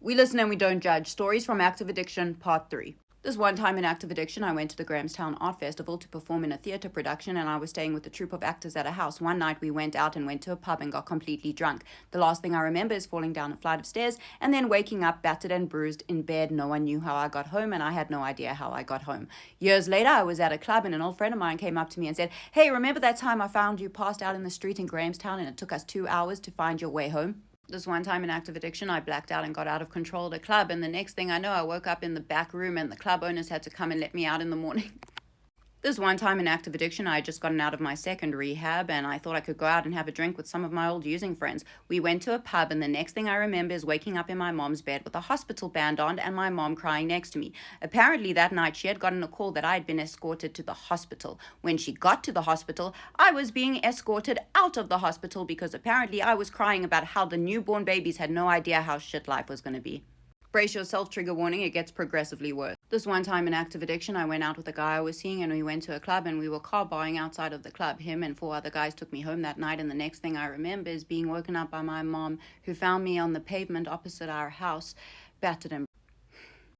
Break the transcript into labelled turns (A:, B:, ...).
A: We listen and we don't judge. Stories from Active Addiction, Part 3. This one time in Active Addiction, I went to the Grahamstown Art Festival to perform in a theatre production, and I was staying with a troupe of actors at a house. One night we went out and went to a pub and got completely drunk. The last thing I remember is falling down a flight of stairs and then waking up battered and bruised in bed. No one knew how I got home, and I had no idea how I got home. Years later, I was at a club and an old friend of mine came up to me and said, "Hey, remember that time I found you passed out in the street in Grahamstown and it took us 2 hours to find your way home?" This one time in Active Addiction, I blacked out and got out of control at a club, and the next thing I know, I woke up in the back room and the club owners had to come and let me out in the morning. This one time in Active Addiction, I had just gotten out of my second rehab and I thought I could go out and have a drink with some of my old using friends. We went to a pub, and the next thing I remember is waking up in my mom's bed with a hospital band on and my mom crying next to me. Apparently that night she had gotten a call that I had been escorted to the hospital. When she got to the hospital, I was being escorted out of the hospital because apparently I was crying about how the newborn babies had no idea how shit life was going to be. Brace yourself, trigger warning, it gets progressively worse. This one time in Active Addiction, I went out with a guy I was seeing and we went to a club and we were car buying outside of the club. Him and 4 other guys took me home that night, and the next thing I remember is being woken up by my mom, who found me on the pavement opposite our house, battered and